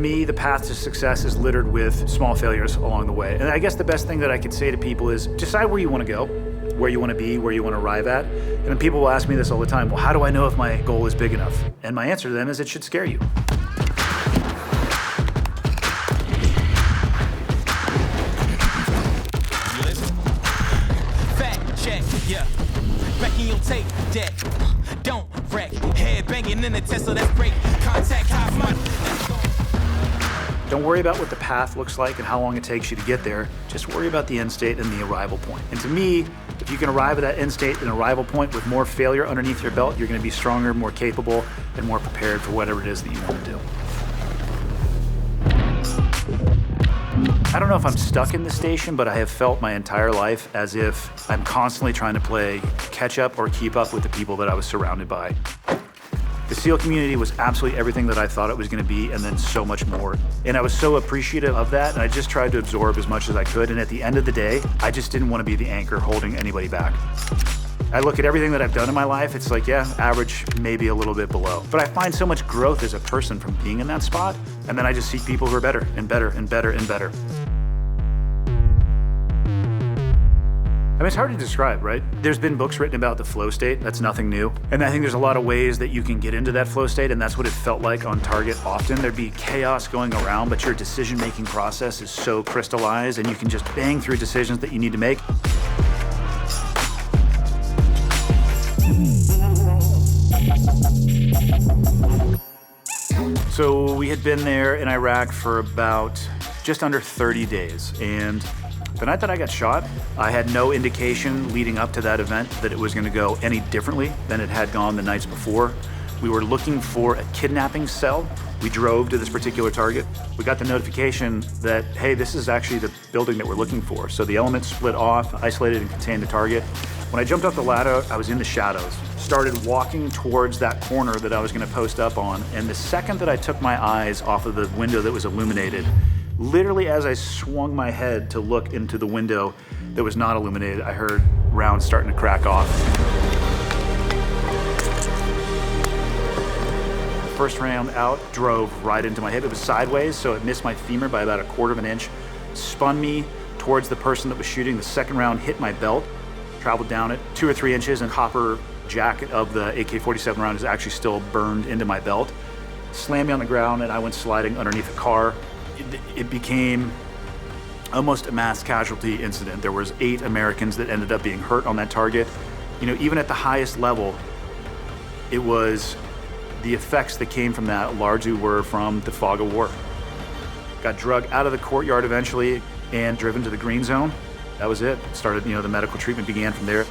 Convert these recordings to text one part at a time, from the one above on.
me, the path to success is littered with small failures along the way. And I guess the best thing that I could say to people is decide where you want to go, where you want to be, where you want to arrive at. And then people will ask me this all the time, well, how do I know if my goal is big enough? And my answer to them is it should scare you. Yeah, wrecking your tape deck. Don't wreck. Head banging in the Tesla, that's break. Contact half my. Don't worry about what the path looks like and how long it takes you to get there. Just worry about the end state and the arrival point. And to me, if you can arrive at that end state and arrival point with more failure underneath your belt, you're going to be stronger, more capable, and more prepared for whatever it is that you want to do. I don't know if I'm stuck in the station, but I have felt my entire life as if I'm constantly trying to play catch up or keep up with the people that I was surrounded by. The SEAL community was absolutely everything that I thought it was going to be, and then so much more. And I was so appreciative of that, and I just tried to absorb as much as I could. And at the end of the day, I just didn't want to be the anchor holding anybody back. I look at everything that I've done in my life, it's like, yeah, average, maybe a little bit below. But I find so much growth as a person from being in that spot, and then I just seek people who are better and better and better and better. I mean, it's hard to describe, right? There's been books written about the flow state. That's nothing new. And I think there's a lot of ways that you can get into that flow state, and that's what it felt like on target often. There'd be chaos going around, but your decision-making process is so crystallized, and you can just bang through decisions that you need to make. So we had been there in Iraq for about just under 30 days, and the night that I got shot, I had no indication leading up to that event that it was going to go any differently than it had gone the nights before. We were looking for a kidnapping cell. We drove to this particular target. We got the notification that, hey, this is actually the building that we're looking for. So the elements split off, isolated and contained the target. When I jumped off the ladder, I was in the shadows. Started walking towards that corner that I was going to post up on, and the second that I took my eyes off of the window that was illuminated, literally as I swung my head to look into the window that was not illuminated, I heard rounds starting to crack off. First round out, drove right into my hip. It was sideways, so it missed my femur by about 1/4 of an inch, spun me towards the person that was shooting. The second round hit my belt, traveled down it 2 or 3 inches, and copper jacket of the AK-47 round is actually still burned into my belt. Slammed me on the ground, and I went sliding underneath a car. It became almost a mass casualty incident. There was 8 Americans that ended up being hurt on that target. You know, even at the highest level, it was the effects that came from that largely were from the fog of war. Got drugged out of the courtyard eventually and driven to the green zone. That was it. Started, the medical treatment began from there.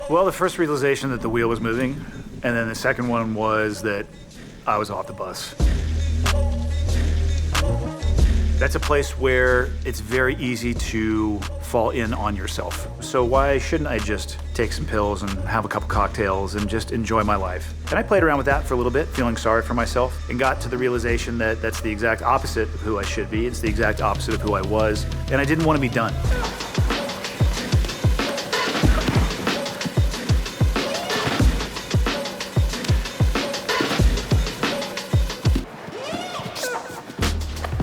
Well, the first realization that the wheel was moving, and then the second one was that I was off the bus. That's a place where it's very easy to fall in on yourself. So why shouldn't I just take some pills and have a couple cocktails and just enjoy my life? And I played around with that for a little bit, feeling sorry for myself, and got to the realization that that's the exact opposite of who I should be. It's the exact opposite of who I was, and I didn't want to be done.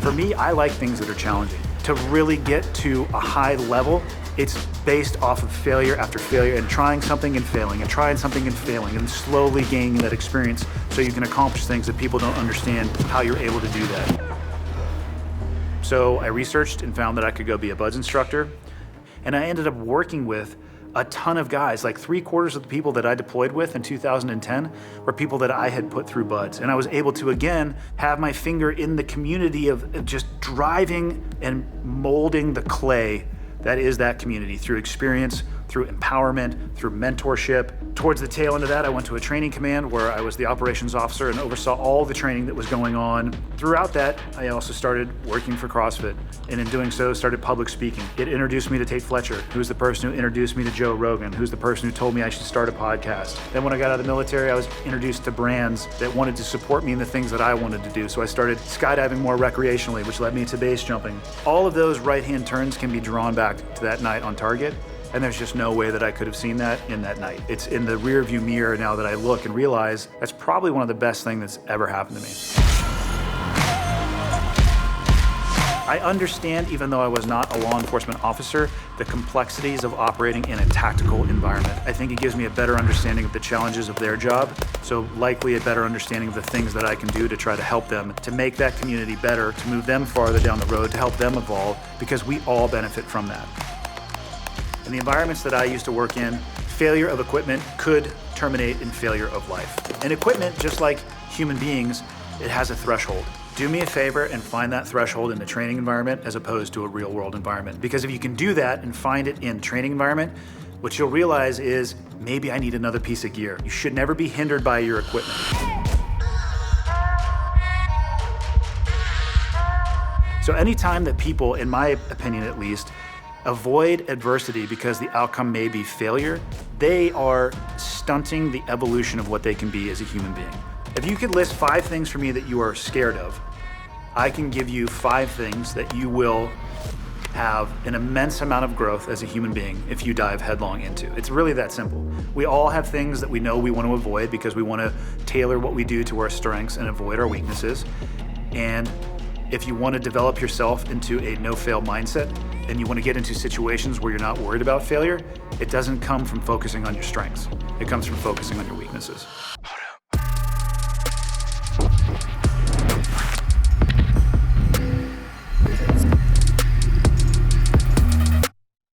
For me, I like things that are challenging. To really get to a high level, it's based off of failure after failure and trying something and failing and trying something and failing and slowly gaining that experience so you can accomplish things that people don't understand how you're able to do that. So I researched and found that I could go be a BUDS instructor, and I ended up working with a ton of guys. Like 3/4 of the people that I deployed with in 2010 were people that I had put through BUDS. And I was able to, again, have my finger in the community of just driving and molding the clay that is that community through experience, through empowerment, through mentorship. Towards the tail end of that, I went to a training command where I was the operations officer and oversaw all the training that was going on. Throughout that, I also started working for CrossFit, and in doing so, started public speaking. It introduced me to Tate Fletcher, who's the person who introduced me to Joe Rogan, who's the person who told me I should start a podcast. Then when I got out of the military, I was introduced to brands that wanted to support me in the things that I wanted to do. So I started skydiving more recreationally, which led me to base jumping. All of those right-hand turns can be drawn back to that night on target. And there's just no way that I could have seen that in that night. It's in the rearview mirror now that I look and realize that's probably one of the best things that's ever happened to me. I understand, even though I was not a law enforcement officer, the complexities of operating in a tactical environment. I think it gives me a better understanding of the challenges of their job, so likely a better understanding of the things that I can do to try to help them, to make that community better, to move them farther down the road, to help them evolve, because we all benefit from that. In the environments that I used to work in, failure of equipment could terminate in failure of life. And equipment, just like human beings, it has a threshold. Do me a favor and find that threshold in the training environment as opposed to a real world environment. Because if you can do that and find it in training environment, what you'll realize is maybe I need another piece of gear. You should never be hindered by your equipment. So anytime that people, in my opinion at least, avoid adversity because the outcome may be failure, they are stunting the evolution of what they can be as a human being. If you could list 5 things for me that you are scared of, I can give you 5 things that you will have an immense amount of growth as a human being if you dive headlong into. It's really that simple. We all have things that we know we want to avoid because we want to tailor what we do to our strengths and avoid our weaknesses. And if you want to develop yourself into a no-fail mindset and you want to get into situations where you're not worried about failure, it doesn't come from focusing on your strengths. It comes from focusing on your weaknesses.